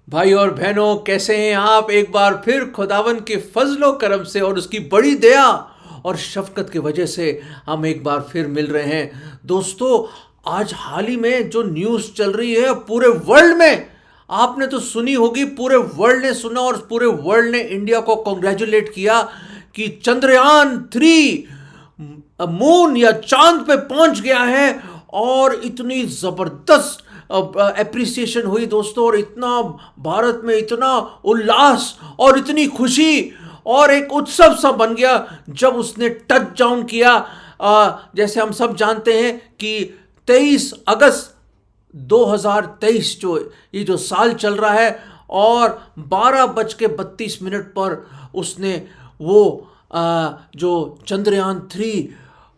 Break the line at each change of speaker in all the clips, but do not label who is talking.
भाई और बहनों, कैसे हैं आप? एक बार फिर खुदावन के फजलो करम से और उसकी बड़ी दया और शफकत की वजह से हम एक बार फिर मिल रहे हैं दोस्तों। आज हाल ही में जो न्यूज़ चल रही है पूरे वर्ल्ड में, आपने तो सुनी होगी, पूरे वर्ल्ड ने सुना और पूरे वर्ल्ड ने इंडिया को कॉन्ग्रेचुलेट किया कि चंद्रयान 3 मून या चांद पे पहुंच गया है। और इतनी जबरदस्त एप्रिसिएशन हुई दोस्तों, और इतना भारत में इतना उल्लास और इतनी खुशी और एक उत्सव सा बन गया जब उसने टच डाउन किया। जैसे हम सब जानते हैं कि 23 अगस्त 2023 जो साल चल रहा है, और 12:32 पर उसने वो जो चंद्रयान 3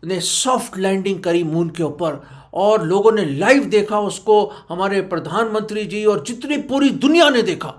ने सॉफ्ट लैंडिंग करी मून के ऊपर, और लोगों ने लाइव देखा उसको। हमारे प्रधानमंत्री जी और जितनी पूरी दुनिया ने देखा,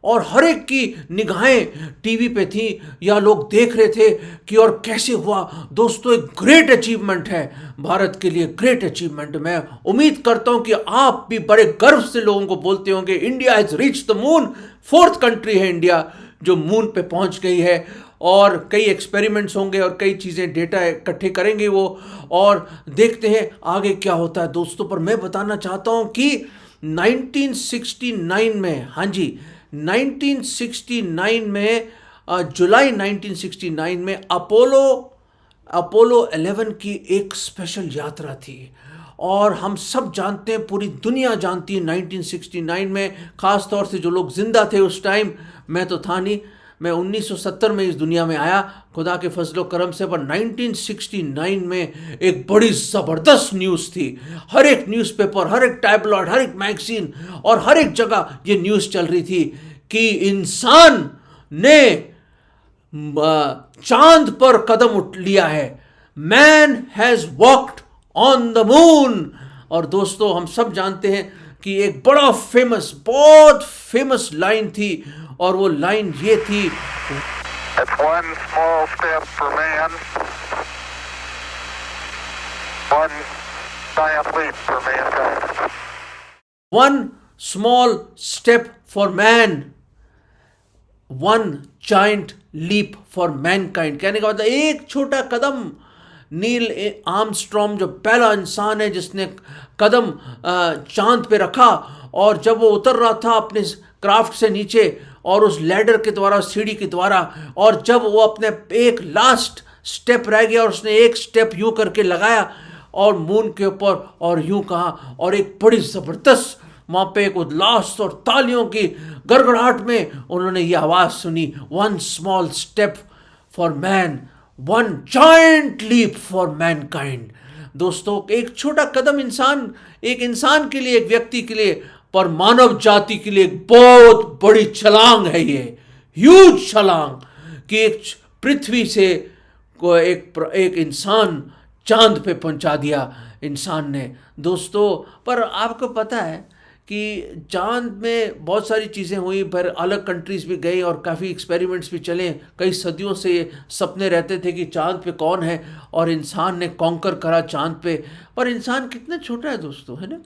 और हर एक की निगाहें टीवी पे थी या लोग देख रहे थे कि और कैसे हुआ। दोस्तों, एक ग्रेट अचीवमेंट है भारत के लिए, ग्रेट अचीवमेंट। मैं उम्मीद करता हूं कि आप भी बड़े गर्व से लोगों को बोलते होंगे, India has reach the moon. 4th country है इंडिया जो मून पे पहुंच गई है। और कई एक्सपेरिमेंट्स होंगे और कई चीज़ें, डेटा इकट्ठे करेंगे वो, और देखते हैं आगे क्या होता है दोस्तों। पर मैं बताना चाहता हूं कि 1969 में, हाँ जी, 1969 में, जुलाई 1969 में अपोलो 11 की एक स्पेशल यात्रा थी। और हम सब जानते हैं, पूरी दुनिया जानती है, 1969 में, ख़ास तौर से जो लोग ज़िंदा थे उस टाइम, मैं तो था नहीं, मैं 1970 में इस दुनिया में आया खुदा के फजलो करम से। पर 1969 में एक बड़ी ज़बरदस्त न्यूज़ थी। हर एक न्यूज़पेपर, हर एक टैबलॉइड, हर एक मैगजीन और हर एक जगह ये न्यूज़ चल रही थी कि इंसान ने चांद पर कदम उठ लिया है। Man has walked on the moon. और दोस्तों, हम सब जानते हैं कि एक बड़ा फेमस, बहुत फेमस लाइन थी, और वो लाइन ये थी,
It's one small step for man, one giant leap for mankind.
One small step for man, one giant leap for mankind. कहने का मतलब एक छोटा कदम। नील आर्मस्ट्रॉन्ग जो पहला इंसान है जिसने कदम चांद पे रखा, और जब वो उतर रहा था अपने क्राफ्ट से नीचे, और उस लैडर के द्वारा, सीढ़ी के द्वारा, और जब वो अपने एक लास्ट स्टेप रह गया और उसने एक स्टेप यूं करके लगाया और मून के ऊपर, और यूं कहा, और एक बड़ी ज़बरदस्त वहाँ पे एक उल्लास और तालियों की गड़गड़ाहट में उन्होंने ये आवाज़ सुनी, one small step for man, one giant leap for mankind. दोस्तों, एक छोटा कदम एक इंसान के लिए, एक व्यक्ति के लिए, पर मानव जाति के लिए एक बहुत बड़ी छलांग है ये, ह्यूज छलांग, कि एक पृथ्वी से को एक इंसान चांद पे पहुंचा दिया इंसान ने दोस्तों। पर आपको पता है कि चांद में बहुत सारी चीज़ें हुई, पर अलग कंट्रीज़ भी गई और काफ़ी एक्सपेरिमेंट्स भी चले। कई सदियों से ये सपने रहते थे कि चांद पे कौन है, और इंसान ने कॉन्कर करा चांद पे। पर इंसान कितना छोटा है दोस्तों, है ना?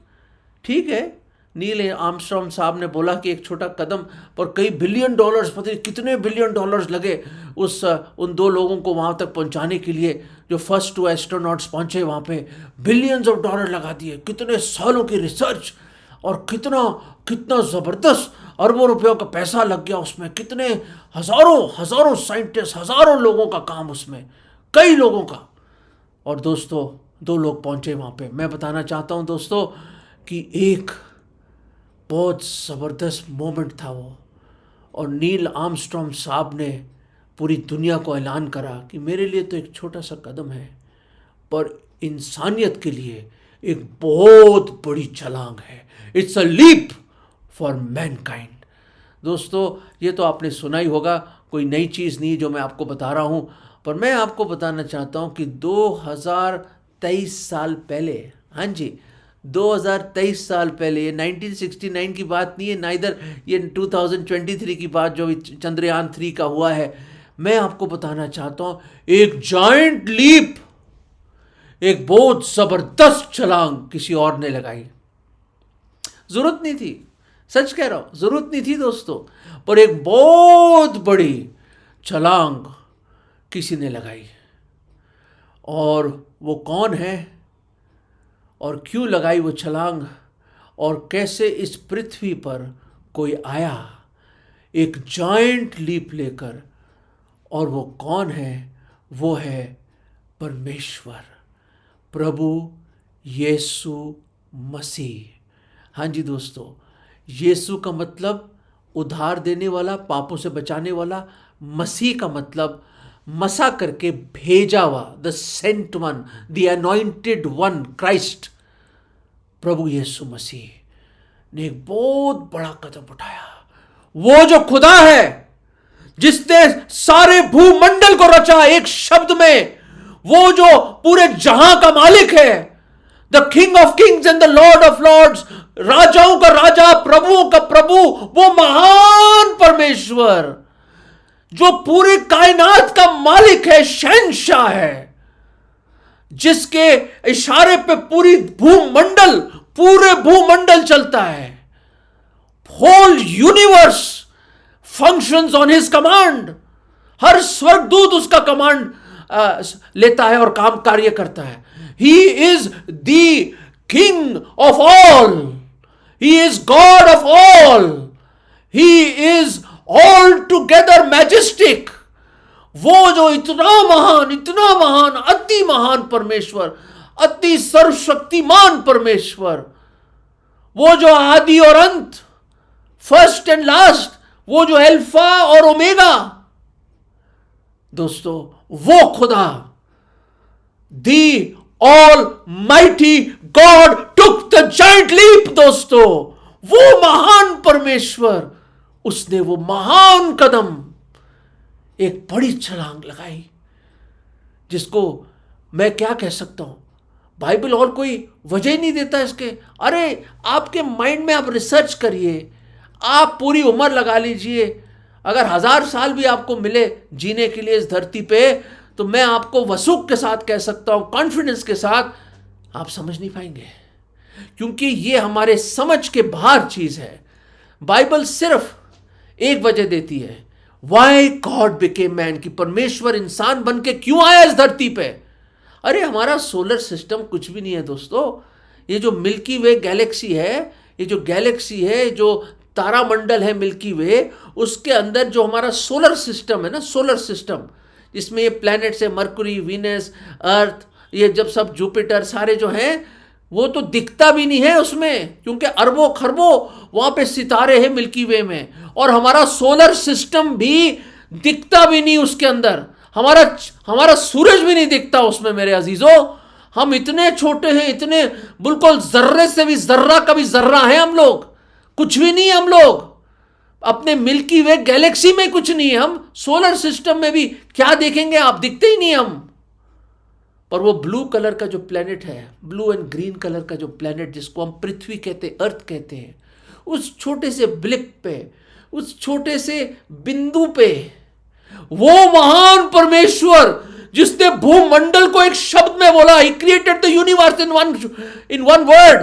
ठीक है, नील आर्मस्ट्रॉन्ग साहब ने बोला कि एक छोटा कदम, पर कई बिलियन डॉलर्स, पता नहीं कितने बिलियन डॉलर्स लगे उन दो लोगों को वहाँ तक पहुँचाने के लिए, जो फर्स्ट 2 एस्ट्रोनॉट्स पहुँचे वहाँ पे। बिलियंस ऑफ डॉलर लगा दिए, कितने सालों की रिसर्च, और कितना कितना ज़बरदस्त अरबों रुपयों का पैसा लग गया उसमें, कितने हज़ारों हज़ारों साइंटिस्ट, हज़ारों लोगों का काम उसमें, कई लोगों का। और दोस्तों, 2 लोग पहुँचे वहाँ पे। मैं बताना चाहता हूँ दोस्तों कि एक बहुत ज़बरदस्त मोमेंट था वो, और नील आर्मस्ट्रॉन्ग साहब ने पूरी दुनिया को ऐलान करा कि मेरे लिए तो एक छोटा सा कदम है, पर इंसानियत के लिए एक बहुत बड़ी छलांग है। It's a leap for mankind. दोस्तों, ये तो आपने सुना ही होगा, कोई नई चीज़ नहीं जो मैं आपको बता रहा हूँ। पर मैं आपको बताना चाहता हूँ कि 2023 साल पहले, हाँ जी, 2023 साल पहले, ये 1969 की बात नहीं है, नाइदर ये 2023 की बात जो चंद्रयान 3 का हुआ है। मैं आपको बताना चाहता हूँ, एक जाइंट लीप, एक बहुत ज़बरदस्त छलांग किसी और ने लगाई। ज़रूरत नहीं थी, सच कह रहा हूं, जरूरत नहीं थी दोस्तों, पर एक बहुत बड़ी छलांग किसी ने लगाई। और वो कौन है और क्यों लगाई वो छलांग, और कैसे इस पृथ्वी पर कोई आया एक जायंट लीप लेकर, और वो कौन है? वो है परमेश्वर, प्रभु यीशु मसीह। हाँ जी दोस्तों, यीशु का मतलब उद्धार देने वाला, पापों से बचाने वाला। मसीह का मतलब मसा करके भेजा हुआ, the sent one, the anointed one, Christ. प्रभु यीशु मसीह ने एक बहुत बड़ा कदम उठाया। वो जो खुदा है, जिसने सारे भूमंडल को रचा एक शब्द में, वो जो पूरे जहां का मालिक है, the king of kings and the lord of lords, राजाओं का राजा, प्रभुओं का प्रभु, वो महान परमेश्वर जो पूरी कायनात का मालिक है, शहंशाह है, जिसके इशारे पे पूरे भूमंडल चलता है। Whole universe functions on his command. हर स्वर्गदूत उसका कमांड लेता है और काम कार्य करता है। He is the king of all, he is God of all, he is all together majestic. वो जो इतना महान, अति महान परमेश्वर, अति सर्वशक्तिमान परमेश्वर, वो जो आदि और अंत, फर्स्ट एंड लास्ट, वो जो अल्फा और ओमेगा, दोस्तों वो खुदा, the almighty God took the giant leap. दोस्तों वो महान परमेश्वर, उसने वो महान कदम, एक बड़ी छलांग लगाई, जिसको मैं क्या कह सकता हूं, बाइबल और कोई वजह ही नहीं देता इसके। अरे आपके माइंड में आप रिसर्च करिए, आप पूरी उम्र लगा लीजिए, अगर 1000 साल भी आपको मिले जीने के लिए इस धरती पे, तो मैं आपको वसूख के साथ कह सकता हूं, कॉन्फिडेंस के साथ, आप समझ नहीं पाएंगे, क्योंकि ये हमारे समझ के बाहर चीज है। बाइबल सिर्फ एक वजह देती है, वाई गॉड बिकेम मैन, कि परमेश्वर इंसान बन के क्यों आया इस धरती पे। अरे हमारा सोलर सिस्टम कुछ भी नहीं है दोस्तों। ये जो मिल्की वे गैलेक्सी है, ये जो गैलेक्सी है, जो तारामंडल है मिल्की वे, उसके अंदर जो हमारा सोलर सिस्टम है ना, सोलर सिस्टम, जिसमें ये प्लैनेट्स है, मरकुरी, वीनस, अर्थ, ये जब सब जुपिटर सारे जो हैं, वो तो दिखता भी नहीं है उसमें, क्योंकि अरबों खरबों वहां पे सितारे हैं मिल्की वे में, और हमारा सोलर सिस्टम भी दिखता भी नहीं उसके अंदर। हमारा सूरज भी नहीं दिखता उसमें मेरे अजीजों। हम इतने छोटे हैं, इतने बिल्कुल जर्रे से भी जर्रा का भी जर्रा है हम लोग, कुछ भी नहीं। हम लोग अपने मिल्की वे गैलेक्सी में कुछ नहीं है, हम सोलर सिस्टम में भी क्या देखेंगे आप, दिखते ही नहीं हम। पर वो ब्लू कलर का जो प्लेनेट है, ब्लू एंड ग्रीन कलर का जो प्लेनेट, जिसको हम पृथ्वी कहते हैं, अर्थ कहते हैं, उस छोटे से ब्लिप पे, उस छोटे से बिंदु पे, वो महान परमेश्वर जिसने भूमंडल को एक शब्द में बोला, he created the universe in one word,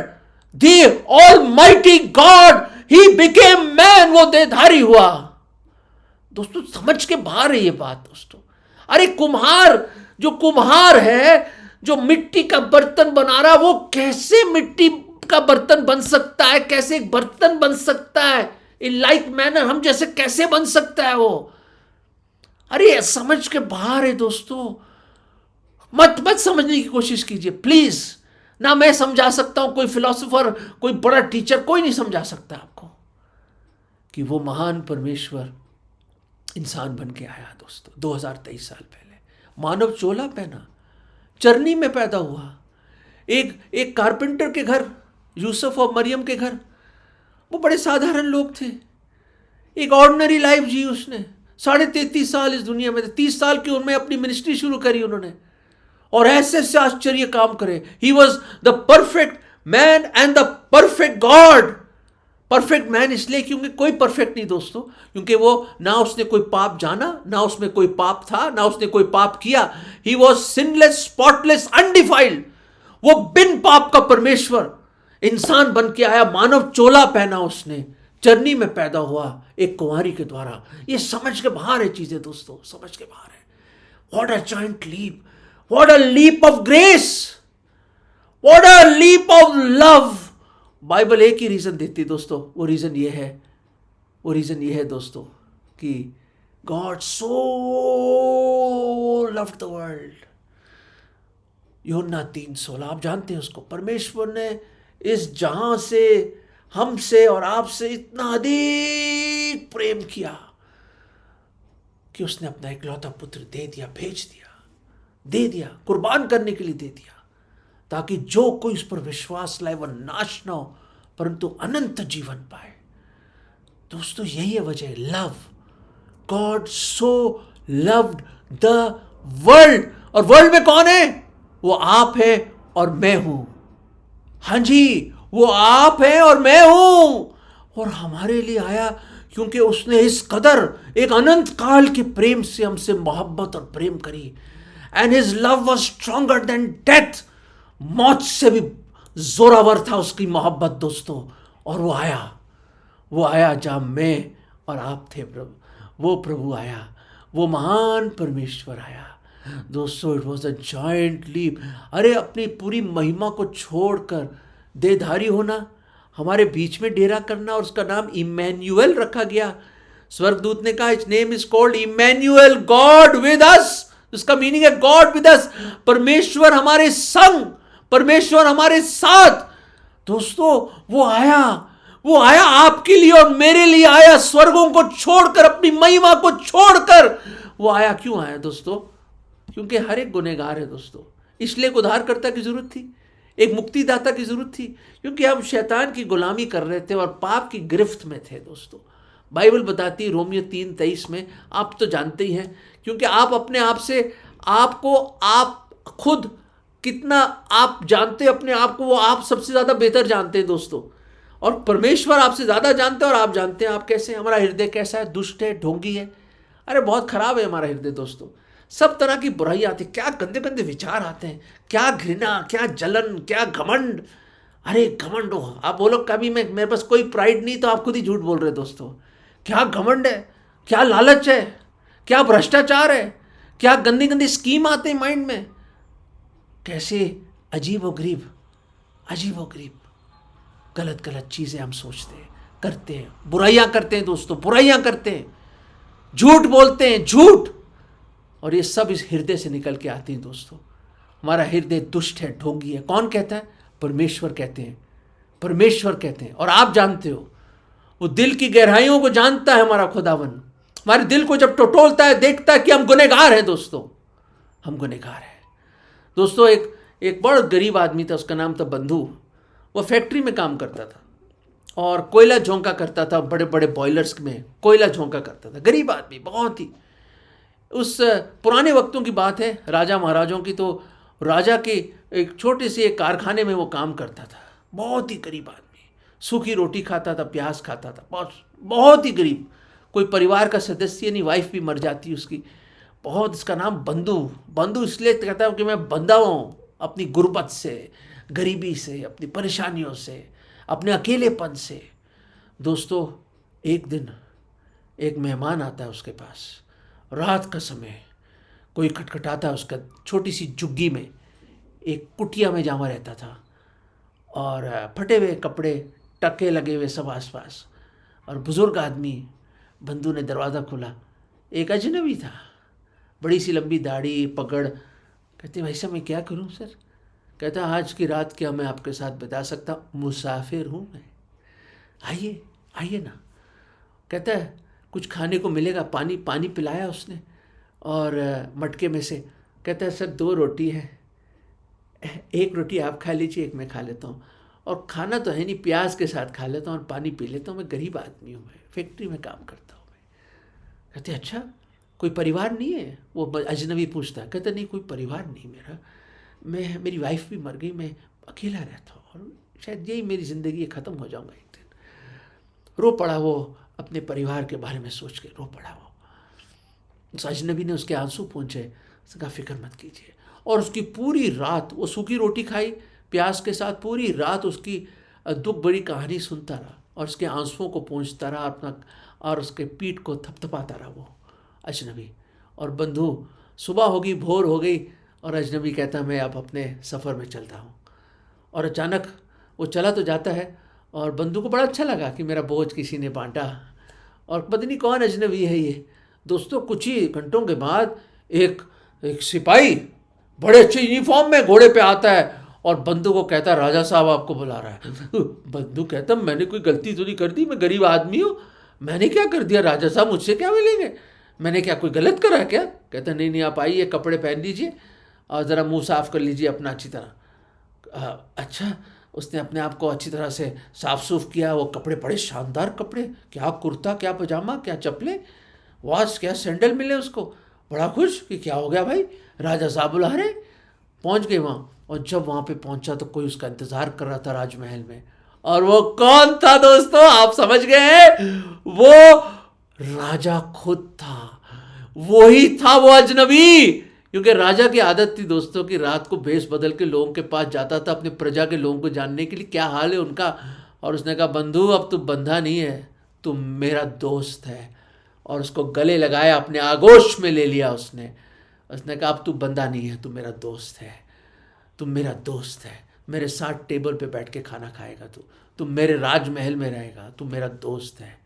the almighty God, he became man, वो देहधारी हुआ। दोस्तों समझ के बाहर है ये बात दोस्तों। अरे जो कुम्हार है, जो मिट्टी का बर्तन बना रहा, वो कैसे मिट्टी का बर्तन बन सकता है, कैसे एक बर्तन बन सकता है, इन लाइक मैनर, हम जैसे कैसे बन सकता है वो। अरे समझ के बाहर है दोस्तों। मत समझने की कोशिश कीजिए प्लीज। ना मैं समझा सकता हूं, कोई फिलोसोफर, कोई बड़ा टीचर, कोई नहीं समझा सकता आपको कि वो महान परमेश्वर इंसान बन के आया दोस्तों 2023 साल पहले। मानव चोला पहना, चरनी में पैदा हुआ, एक कारपेंटर के घर, यूसुफ और मरियम के घर। वो बड़े साधारण लोग थे, एक ऑर्डिनरी लाइफ जी उसने। 33.5 साल इस दुनिया में थे, 30 साल की उम्र में अपनी मिनिस्ट्री शुरू करी उन्होंने, और ऐसे से आश्चर्य काम करे। He was the perfect man and the perfect God. Perfect man इसलिए क्योंकि कोई परफेक्ट नहीं दोस्तों, क्योंकि वो ना उसने कोई पाप जाना, ना उसमें कोई पाप था, ना उसने कोई पाप किया। He was sinless, spotless, undefiled. वो बिन पाप का परमेश्वर इंसान बन के आया, मानव चोला पहना उसने, जर्नी में पैदा हुआ एक कुंवारी के द्वारा। ये समझ के बाहर है चीजें दोस्तों, समझ के बाहर है। What a giant leap, what a leap of grace, what a leap of love. Bible एक ही रीजन देती है दोस्तों, वो रीजन ये है दोस्तों कि God so loved the world. यूहन्ना 3:16, आप जानते हैं उसको। परमेश्वर ने इस जहां से, हमसे और आपसे इतना अधिक प्रेम किया कि उसने अपना इकलौता पुत्र दे दिया, कुर्बान करने के लिए दे दिया, ताकि जो कोई उस पर विश्वास लाए वह नाश न हो परंतु अनंत जीवन पाए। दोस्तों यही है वजह, love. God so loved the world. और वर्ल्ड में कौन है? वो आप है और मैं हूं। हाँ जी, वो आप है और मैं हूं। और हमारे लिए आया क्योंकि उसने इस कदर एक अनंत काल के प्रेम से हमसे मोहब्बत और प्रेम करी। And his love was stronger than death. मौत से भी जोरावर था उसकी मोहब्बत दोस्तों। और वो आया जहां मैं और आप थे प्रभु। वो प्रभु आया, वो महान परमेश्वर आया दोस्तों। It was a joint leap. अरे अपनी पूरी महिमा को छोड़कर देहधारी होना, हमारे बीच में डेरा करना, और उसका नाम इमैन्युअल रखा गया। स्वर्गदूत ने कहा, it's name is called Emmanuel, God with us. उसका मीनिंग है गॉड विद अस, परमेश्वर हमारे संग, परमेश्वर हमारे साथ। दोस्तों वो आया आपके लिए और मेरे लिए आया, स्वर्गों को छोड़कर, अपनी महिमा को छोड़कर वो आया। क्यों आया दोस्तों? क्योंकि हर एक गुनहगार है दोस्तों, इसलिए एक उद्धारकर्ता की जरूरत थी, एक मुक्तिदाता की जरूरत थी, क्योंकि हम शैतान की गुलामी कर रहे थे और पाप की गिरफ्त में थे दोस्तों। बाइबल बताती है रोमियो 3:23 में, आप तो जानते ही हैं, क्योंकि आप अपने आप से आपको, आप खुद कितना आप जानते हैं अपने आप को, वो आप सबसे ज़्यादा बेहतर जानते हैं दोस्तों। और परमेश्वर आपसे ज़्यादा जानते हैं और आप जानते हैं आप कैसे, हमारा हृदय कैसा है, दुष्ट है, ढोंगी है। अरे बहुत खराब है हमारा हृदय दोस्तों। सब तरह की बुराई आती, क्या गंदे गंदे विचार आते हैं, क्या घृणा, क्या जलन, क्या घमंड। अरे घमंड हो, आप बोलो कभी मेरे पास कोई प्राइड नहीं, तो आप खुद ही झूठ बोल रहे दोस्तों। क्या घमंड है, क्या लालच है, क्या भ्रष्टाचार है, क्या गंदी गंदी स्कीम आते हैं माइंड में। कैसे अजीब व गरीब गलत गलत चीज़ें हम सोचते हैं, करते हैं, बुराइयां करते हैं दोस्तों, बुराइयां करते हैं, झूठ बोलते हैं, झूठ। और ये सब इस हृदय से निकल के आती हैं दोस्तों। हमारा हृदय दुष्ट है, ढोंगी है। कौन कहता है? परमेश्वर कहते हैं। और आप जानते हो, वो दिल की गहराइयों को जानता है हमारा खुदावन। हमारे दिल को जब टटोलता है, देखता है कि हम गुनहगार हैं दोस्तों, हम गुनहगार हैं दोस्तों। एक बड़ा गरीब आदमी था, उसका नाम था बंधु। वो फैक्ट्री में काम करता था और कोयला झोंका करता था, बड़े बड़े बॉयलर्स में कोयला झोंका करता था। गरीब आदमी बहुत ही, उस पुराने वक्तों की बात है, राजा महाराजों की। तो राजा के एक छोटे से एक कारखाने में वो काम करता था। बहुत ही गरीब आदमी, सूखी रोटी खाता था, प्याज खाता था, बहुत ही गरीब। कोई परिवार का सदस्य नहीं, वाइफ भी मर जाती उसकी। बहुत, इसका नाम बंधु इसलिए कहता है कि मैं बंधा हूँ अपनी गुर्बत से, गरीबी से, अपनी परेशानियों से, अपने अकेलेपन से। दोस्तों एक दिन एक मेहमान आता है उसके पास, रात का समय, कोई खटखटाता है उसका छोटी सी झुग्गी में, एक कुटिया में जामा रहता था और फटे हुए कपड़े, टके लगे हुए सब आसपास। और बुजुर्ग आदमी, बंधु ने दरवाज़ा खोला, एक अजनबी था, बड़ी सी लंबी दाढ़ी, पगड़। कहते भाई साहब मैं क्या करूं सर? कहता आज की रात क्या मैं आपके साथ बिता सकता हूँ? मुसाफिर हूँ मैं, आइए ना। कहता है कुछ खाने को मिलेगा? पानी पिलाया उसने और मटके में से। कहता है सर 2 रोटी है, एक रोटी आप खा लीजिए, एक मैं खा लेता हूँ, और खाना तो है नहीं, प्याज के साथ खा लेता हूँ और पानी पी लेता हूँ। मैं गरीब आदमी हूँ, मैं फैक्ट्री में काम करता हूँ मैं। कहते अच्छा कोई परिवार नहीं है? वो अजनबी पूछता है। कहता नहीं कोई परिवार नहीं मेरा, मेरी वाइफ भी मर गई, मैं अकेला रहता हूँ और शायद यही मेरी ज़िंदगी, ख़त्म हो जाऊँगा एक दिन। रो पड़ा वो, अपने परिवार के बारे में सोच के रो पड़ा वो। उस अजनबी ने उसके आंसू पहुँचे, उसने कहा फिक्र मत कीजिए। और उसकी पूरी रात वो सूखी रोटी खाई प्याज के साथ, पूरी रात उसकी दुख बड़ी कहानी सुनता रहा। और उसके आंसुओं को पोंछता रहा अपना, और उसके पीठ को थपथपाता रहा वो अजनबी। और बंधु, सुबह होगी, भोर हो गई, और अजनबी कहता मैं अब अपने सफ़र में चलता हूँ। और अचानक वो चला तो जाता है, और बंधु को बड़ा अच्छा लगा कि मेरा बोझ किसी ने बांटा। और पता नहीं कौन अजनबी है ये दोस्तों। कुछ ही घंटों के बाद एक एक सिपाही बड़े अच्छे यूनिफॉर्म में घोड़े पे आता है, और बंधु को कहता है राजा साहब आपको बुला रहा है। बंधु कहता मैंने कोई गलती तो नहीं कर दी, मैं गरीब आदमी हूँ, मैंने क्या कर दिया राजा साहब, मुझसे क्या मिलेंगे, मैंने क्या कोई गलत करा क्या। कहता नहीं नहीं, आप आइए, कपड़े पहन लीजिए और ज़रा मुंह साफ़ कर लीजिए अपना अच्छी तरह। अच्छा, उसने अपने आप को अच्छी तरह से साफ सूफ किया। वो कपड़े बड़े शानदार कपड़े, क्या कुर्ता, क्या पजामा, क्या चप्पलें, वॉच, क्या सैंडल मिले उसको। बड़ा खुश कि क्या हो गया भाई, राजा साहब बुला रहे। पहुंच गए वहाँ, और जब वहाँ पे पहुंचा तो कोई उसका इंतज़ार कर रहा था राजमहल में। और वो कौन था दोस्तों, आप समझ गए, वो राजा खुद था। वही था वो अजनबी। क्योंकि राजा की आदत थी दोस्तों कि रात को भेष बदल के लोगों के पास जाता था अपने प्रजा के लोगों को जानने के लिए क्या हाल है उनका। और उसने कहा बंधु अब तू बंधा नहीं है, तू मेरा दोस्त है। और उसको गले लगाया, अपने आगोश में ले लिया उसने कहा अब तू बंधा नहीं है, तू मेरा दोस्त है, तू मेरा दोस्त है, मेरे साथ टेबल पे बैठ के खाना खाएगा, तू मेरे राजमहल में रहेगा, तू मेरा दोस्त है।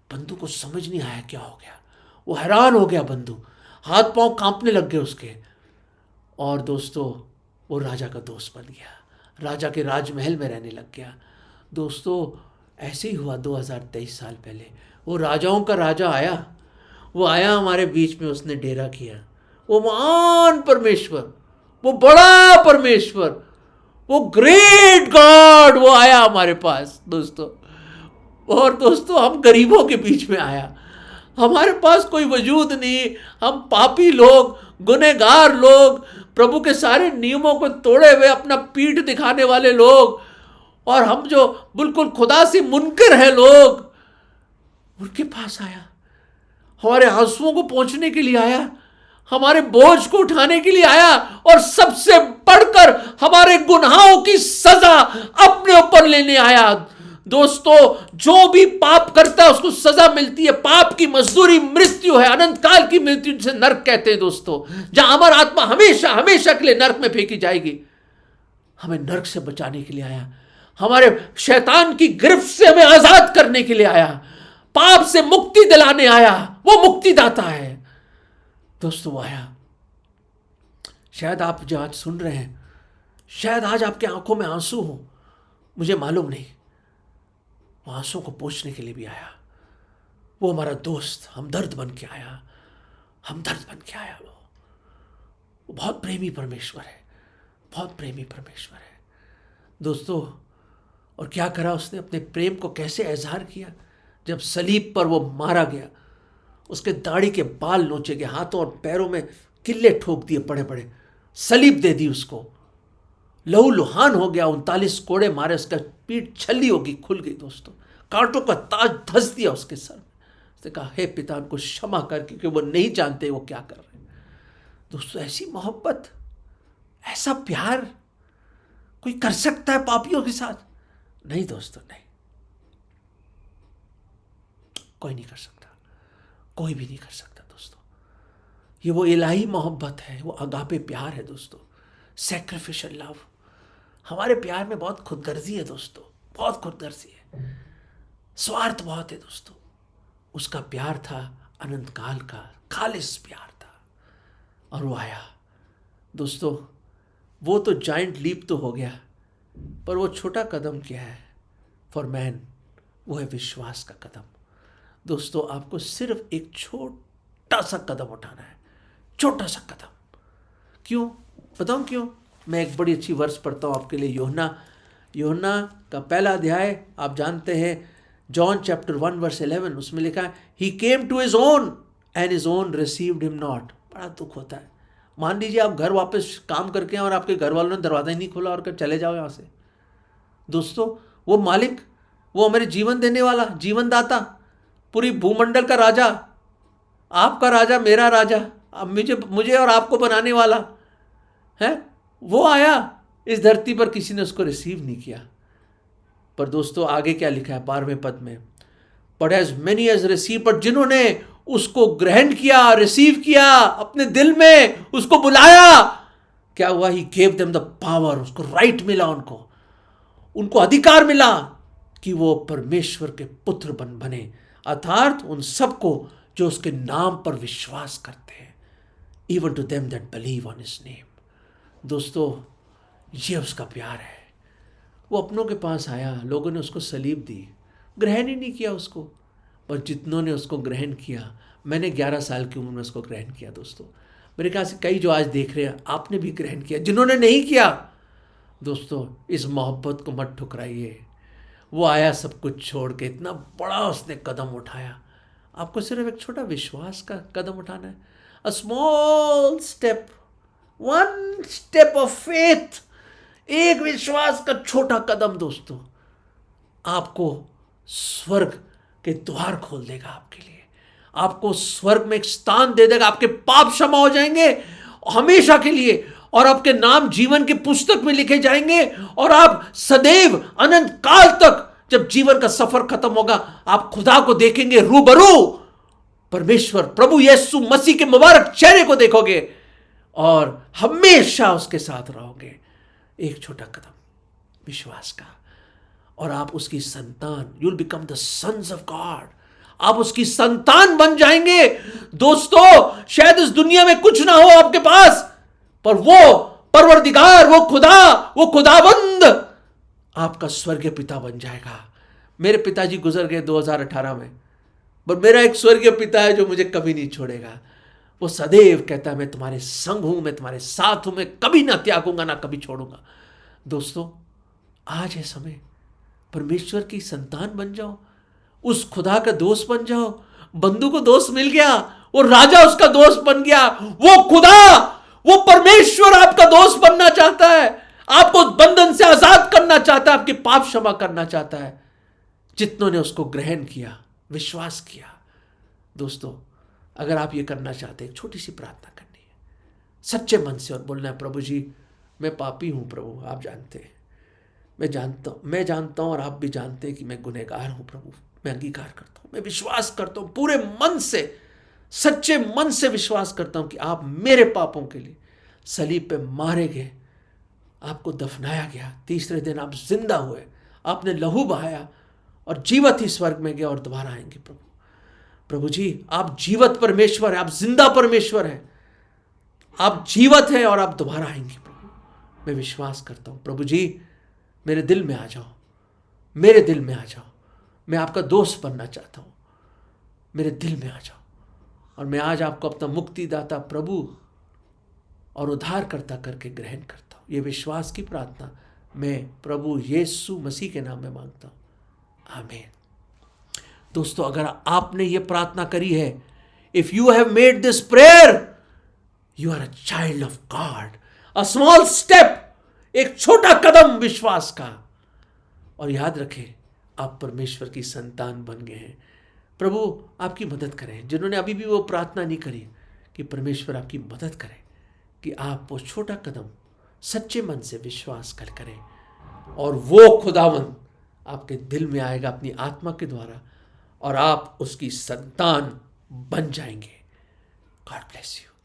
बंधु को समझ नहीं आया क्या हो गया, वो हैरान हो गया बंधु, हाथ पांव कांपने लग गए उसके। और दोस्तों वो राजा का दोस्त बन गया, राजा के राजमहल में रहने लग गया। दोस्तों ऐसे ही हुआ 2023 साल पहले। वो राजाओं का राजा आया, वो आया हमारे बीच में, उसने डेरा किया। वो महान परमेश्वर, वो बड़ा परमेश्वर, वो ग्रेट गॉड, वो आया हमारे पास दोस्तों। और दोस्तों हम गरीबों के बीच में आया, हमारे पास कोई वजूद नहीं, हम पापी लोग, गुनहगार लोग, प्रभु के सारे नियमों को तोड़े हुए अपना पीठ दिखाने वाले लोग, और हम जो बिल्कुल खुदा से मुनकर है लोग, उनके पास आया, हमारे आंसुओं को पोंछने के लिए आया, हमारे बोझ को उठाने के लिए आया, और सबसे बढ़कर हमारे गुनाहों की सजा अपने ऊपर लेने आया। दोस्तों जो भी पाप करता है उसको सजा मिलती है। पाप की मजदूरी मृत्यु है, अनंत काल की मृत्यु, जिसे नरक कहते हैं दोस्तों, जहां हमारा आत्मा हमेशा हमेशा के लिए नरक में फेंकी जाएगी। हमें नरक से बचाने के लिए आया, हमारे शैतान की गिरफ्त से हमें आजाद करने के लिए आया, पाप से मुक्ति दिलाने आया। वो मुक्तिदाता है दोस्तों, वो आया। शायद आप जो आज सुन रहे हैं, शायद आज आपके आंखों में आंसू हो, मुझे मालूम नहीं, वो आंसू को पोंछने के लिए भी आया। वो हमारा दोस्त, हमदर्द बन के आया, हमदर्द बन के आया। वो बहुत प्रेमी परमेश्वर है, बहुत प्रेमी परमेश्वर है दोस्तों। और क्या करा उसने, अपने प्रेम को कैसे इजहार किया। जब सलीब पर वो मारा गया, उसके दाढ़ी के बाल नोचे गए, हाथों और पैरों में किल्ले ठोक दिए बड़े बड़े, सलीब दे दी उसको, लहू लुहान हो गया, 39 कोड़े मारे, उसका पीठ छली होगी, खुल गई दोस्तों, कांटों का ताज धस दिया उसके सर में। उसने कहा हे पिता उनको क्षमा कर, क्योंकि वो नहीं जानते वो क्या कर रहे हैं। दोस्तों ऐसी मोहब्बत, ऐसा प्यार कोई कर सकता है पापियों के साथ? नहीं दोस्तों, नहीं, कोई नहीं कर सकता, कोई भी नहीं कर सकता दोस्तों। ये वो इलाही मोहब्बत है, वो अगापे प्यार है दोस्तों, सैक्रिफिशियल लव। हमारे प्यार में बहुत खुदगर्जी है दोस्तों, बहुत खुदगर्जी है, स्वार्थ बहुत है दोस्तों। उसका प्यार था अनंत काल का खालिस प्यार था, और वो आया दोस्तों। वो तो जाइंट लीप तो हो गया, पर वो छोटा कदम क्या है फॉर मैन, वो है विश्वास का कदम। दोस्तों आपको सिर्फ एक छोटा सा कदम उठाना है, छोटा सा कदम। क्यों बताऊं क्यों? मैं एक बड़ी अच्छी वर्स पढ़ता हूँ आपके लिए, यूहन्ना का पहला अध्याय, आप जानते हैं, जॉन चैप्टर 1 वर्स 11, उसमें लिखा है he came to his own and his own received him not. बड़ा दुख होता है। मान लीजिए आप घर वापस काम करके आए और आपके घर वालों ने दरवाज़ा ही नहीं खोला और चले जाओ यहाँ से। दोस्तों वो मालिक, वो हमारे जीवन देने वाला, जीवन दाता, पूरी भूमंडल का राजा, आपका राजा, मेरा राजा, अब मुझे और आपको बनाने वाला है, वो आया इस धरती पर, किसी ने उसको रिसीव नहीं किया। पर दोस्तों आगे क्या लिखा है 12वें पद में, but as many as receive, पर जिन्होंने उसको ग्रहण किया, रिसीव किया, अपने दिल में उसको बुलाया, क्या हुआ, he gave them the power, उसको राइट मिला, उनको अधिकार मिला कि वो परमेश्वर के पुत्र बने, अर्थात उन सबको जो उसके नाम पर विश्वास करते हैं, even to them that believe on his name. दोस्तों ये उसका प्यार है। वो अपनों के पास आया, लोगों ने उसको सलीब दी, ग्रहण ही नहीं किया उसको, पर जितनों ने उसको ग्रहण किया, मैंने 11 साल की उम्र में उसको ग्रहण किया। दोस्तों मेरे ख्याल से कई जो आज देख रहे हैं आपने भी ग्रहण किया, जिन्होंने नहीं किया दोस्तों इस मोहब्बत को मत ठुकराइए। वो आया सब कुछ छोड़ के, इतना बड़ा उसने कदम उठाया, आपको सिर्फ एक छोटा विश्वास का कदम उठाना है। अ small step, one step of faith, एक विश्वास का छोटा कदम दोस्तों आपको स्वर्ग के द्वार खोल देगा आपके लिए, आपको स्वर्ग में एक स्थान दे देगा, आपके पाप क्षमा हो जाएंगे हमेशा के लिए, और आपके नाम जीवन की पुस्तक में लिखे जाएंगे, और आप सदैव अनंत काल तक, जब जीवन का सफर खत्म होगा, आप खुदा को देखेंगे रूबरू, परमेश्वर प्रभु यीशु मसीह के मुबारक चेहरे को देखोगे और हमेशा उसके साथ रहोगे। एक छोटा कदम विश्वास का, और आप उसकी संतान, you will become the sons of God, आप उसकी संतान बन जाएंगे। दोस्तों शायद इस दुनिया में कुछ ना हो आपके पास, पर वो परवरदिगार, वो खुदा, वो खुदाबंद आपका स्वर्गीय पिता बन जाएगा। मेरे पिताजी गुजर गए 2018 में, पर मेरा एक स्वर्गीय पिता है जो मुझे कभी नहीं छोड़ेगा। वो सदैव कहता है मैं तुम्हारे संग हूं, मैं तुम्हारे साथ हूं, मैं कभी ना त्यागूंगा, ना कभी छोड़ूंगा। दोस्तों आज है समय, परमेश्वर की संतान बन जाओ, उस खुदा का दोस्त बन जाओ। बंधु को दोस्त मिल गया, वो राजा उसका दोस्त बन गया, वो खुदा, वो परमेश्वर आपका दोस्त बनना चाहता है, आपको बंधन से आजाद करना चाहता है, आपके पाप क्षमा करना चाहता है, जितनों ने उसको ग्रहण किया, विश्वास किया। दोस्तों अगर आप ये करना चाहते हैं, एक छोटी सी प्रार्थना करनी है सच्चे मन से, और बोलना है प्रभु जी मैं पापी हूं, प्रभु आप जानते हैं, मैं जानता हूं और आप भी जानते हैं कि मैं गुनहगार हूं। प्रभु मैं अंगीकार करता हूं, मैं विश्वास करता हूं, पूरे मन से, सच्चे मन से विश्वास करता हूं कि आप मेरे पापों के लिए सलीब पे मारे गए, आपको दफनाया गया, तीसरे दिन आप जिंदा हुए, आपने लहू बहाया और जीवत ही स्वर्ग में गए और दोबारा आएंगे। प्रभु जी आप जीवत परमेश्वर है, आप जिंदा परमेश्वर है, आप जीवत हैं और आप दोबारा आएंगे। प्रभु मैं विश्वास करता हूं, प्रभु जी मेरे दिल में आ जाओ, मेरे दिल में आ जाओ, मैं आपका दोस्त बनना चाहता हूं, मेरे दिल में आ जाओ, और मैं आज आपको अपना मुक्तिदाता प्रभु और उद्धारकर्ता करके ग्रहण करता हूं। ये विश्वास की प्रार्थना मैं प्रभु यीशु मसीह के नाम में मांगता हूं, आमीन। दोस्तों अगर आपने ये प्रार्थना करी है, if you have made this prayer, you are a child of God. A small step, एक छोटा कदम विश्वास का, और याद रखें आप परमेश्वर की संतान बन गए हैं। प्रभु आपकी मदद करें, जिन्होंने अभी भी वो प्रार्थना नहीं करी, कि परमेश्वर आपकी मदद करें कि आप वो छोटा कदम सच्चे मन से विश्वास कर करें, और वो खुदावंद आपके दिल में आएगा अपनी आत्मा के द्वारा, और आप उसकी संतान बन जाएंगे। God bless you.